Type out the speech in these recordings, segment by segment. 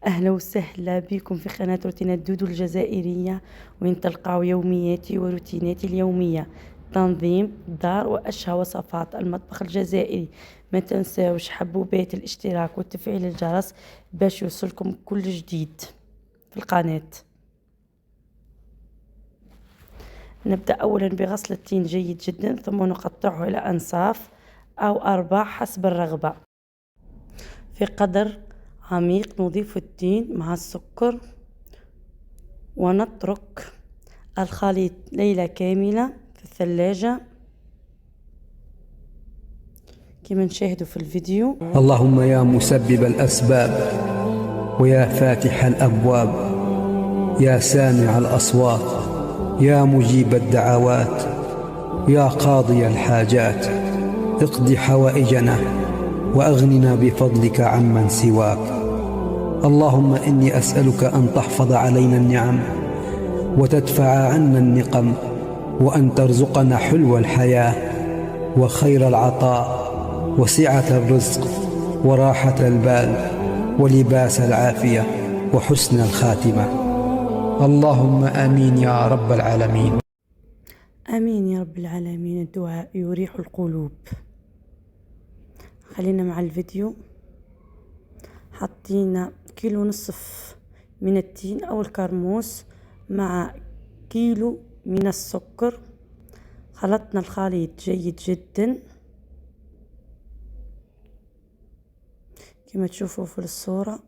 أهلا وسهلا بكم في قناة روتينات دودو الجزائرية، وين تلقاو يومياتي وروتيناتي اليومية، تنظيم الدار وأشهى وصفات المطبخ الجزائري. ما تنساوش حبوبات الاشتراك وتفعيل الجرس باش يوصلكم كل جديد في القناة. نبدأ أولا بغسل التين جيد جدا، ثم نقطعه إلى أنصاف أو أرباع حسب الرغبة. في قدر عميق نضيف التين مع السكر ونترك الخليط ليلة كاملة في الثلاجة كما نشاهدوا في الفيديو. اللهم يا مسبب الأسباب ويا فاتح الأبواب، يا سامع الأصوات، يا مجيب الدعوات، يا قاضي الحاجات، اقض حوائجنا وأغننا بفضلك عمن سواك. اللهم إني أسألك أن تحفظ علينا النعم وتدفع عنا النقم، وأن ترزقنا حلو الحياة وخير العطاء وسعة الرزق وراحة البال ولباس العافية وحسن الخاتمة. اللهم آمين يا رب العالمين. آمين يا رب العالمين. الدعاء يريح القلوب. خلينا مع الفيديو. حطينا كيلو نصف من التين أو الكرموس مع كيلو من السكر، خلطنا الخليط جيد جدا كما تشوفوا في الصورة.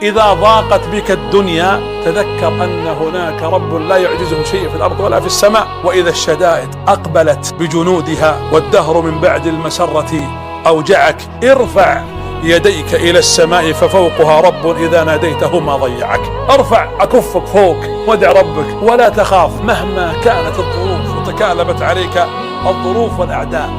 إذا ضاقت بك الدنيا تذكر أن هناك رب لا يعجزه شيء في الأرض ولا في السماء. وإذا الشدائد أقبلت بجنودها والدهر من بعد المسرة أوجعك، ارفع يديك إلى السماء ففوقها رب إذا ناديته ما ضيعك. ارفع أكفك فوق وادع ربك ولا تخاف مهما كانت الظروف وتكالبت عليك الظروف والأعداء.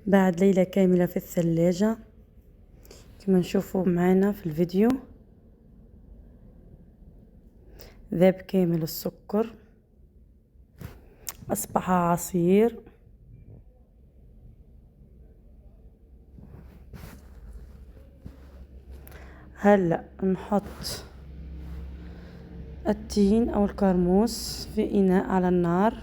بعد ليلة كاملة في الثلاجة كما نشوفوا معنا في الفيديو، ذاب كامل السكر، أصبح عصير. هلأ نحط التين أو الكرموس في إناء على النار.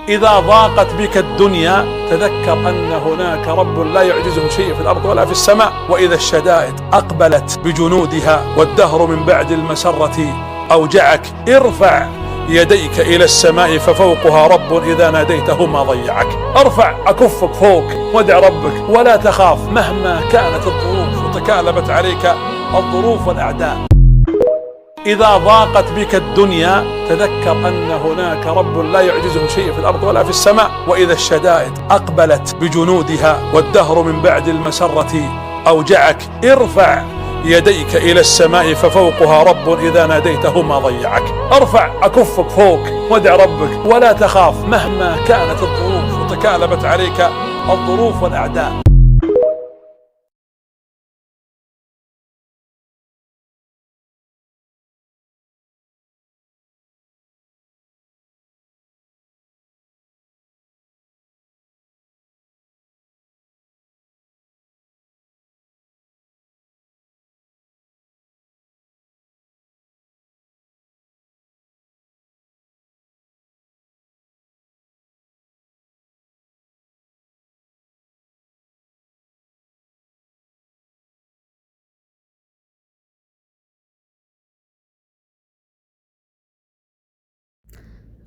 إذا ضاقت بك الدنيا تذكر أن هناك رب لا يعجزه شيء في الأرض ولا في السماء. وإذا الشدائد أقبلت بجنودها والدهر من بعد المسرة أوجعك، ارفع يديك إلى السماء ففوقها رب إذا ناديته ما ضيعك. ارفع أكفك فوق وادع ربك ولا تخاف مهما كانت الظروف وتكالبت عليك الظروف والأعداء. إذا ضاقت بك الدنيا تذكر أن هناك رب لا يعجزه شيء في الأرض ولا في السماء. وإذا الشدائد أقبلت بجنودها والدهر من بعد المسرة أوجعك، ارفع يديك إلى السماء ففوقها رب إذا ناديته ما ضيعك. ارفع أكفك فوق وادع ربك ولا تخاف مهما كانت الظروف وتكالبت عليك الظروف والأعداء.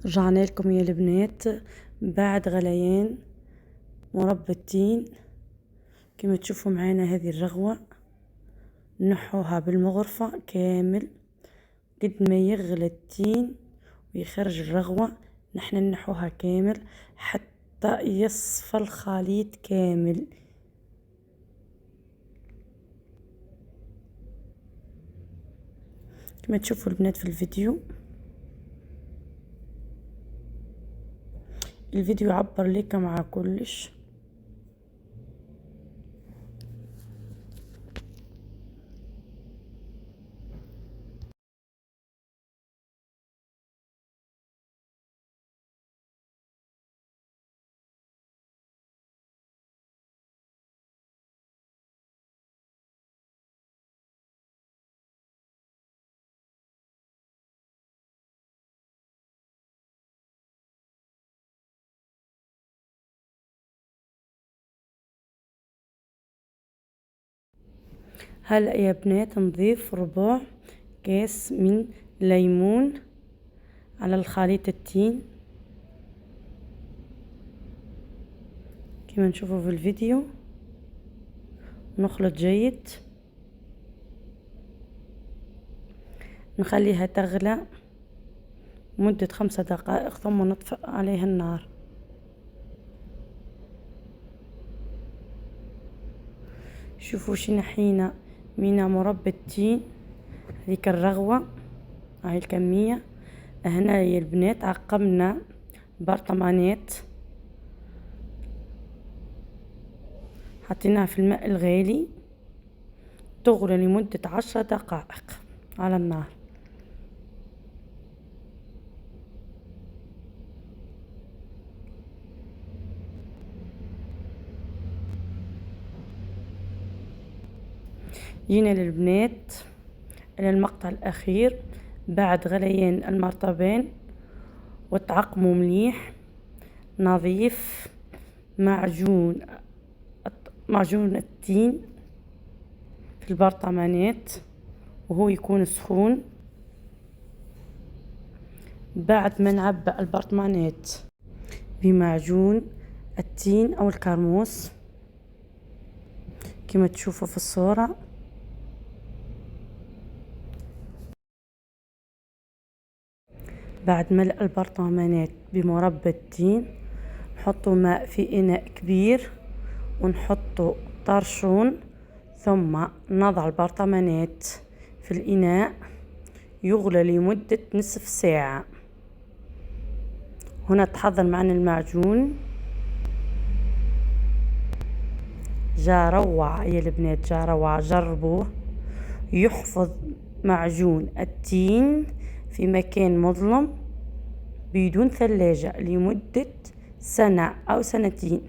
رجعنا لكم يا البنات بعد غليان مربى التين. كما تشوفوا معانا هذه الرغوة نحوها بالمغرفة كامل قد ما يغلي التين ويخرج الرغوة، نحن نحوها كامل حتى يصفى الخليط كامل. كما تشوفوا البنات في الفيديو يعبر لك مع كلش. هلأ يا بنات نضيف ربع كاس من ليمون على الخليط التين كما نشوفوا في الفيديو. نخلط جيد، نخليها تغلى مدة 5 دقائق ثم نطفئ عليها النار. شوفوا شي نحينا من مربى التين، هذيك الرغوة هاي الكمية. هنا يا البنات عقمنا برطمانات حطيناها في الماء الغالي تغلي لمدة 10 دقائق على النار. جينا للبنات إلى المقطع الأخير بعد غليان المرطبان وتعقموا مليح. نضيف معجون التين في البرطمانات وهو يكون سخون. بعد ما نعبأ البرطمانات بمعجون التين أو الكرموس كما تشوفوا في الصورة، بعد ملء البرطمانات بمربى التين نحطوا ماء في إناء كبير ونحطوا طرشون، ثم نضع البرطمانات في الإناء يغلى لمدة نصف ساعة. هنا تحضر معنا المعجون، جا روعة يا البنات، جا روعة، جربوه. يحفظ معجون التين في مكان مظلم بدون ثلاجة لمدة 1 أو 2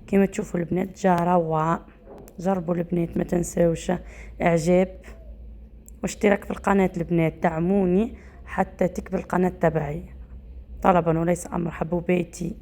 كما تشوفوا البنات، جا روعة. جربوا البنات، ما تنساوش اعجاب واشتراك في القناة البنات، دعموني حتى تكبر القناة تبعي طلبا وليس امر، حبوا بيتي.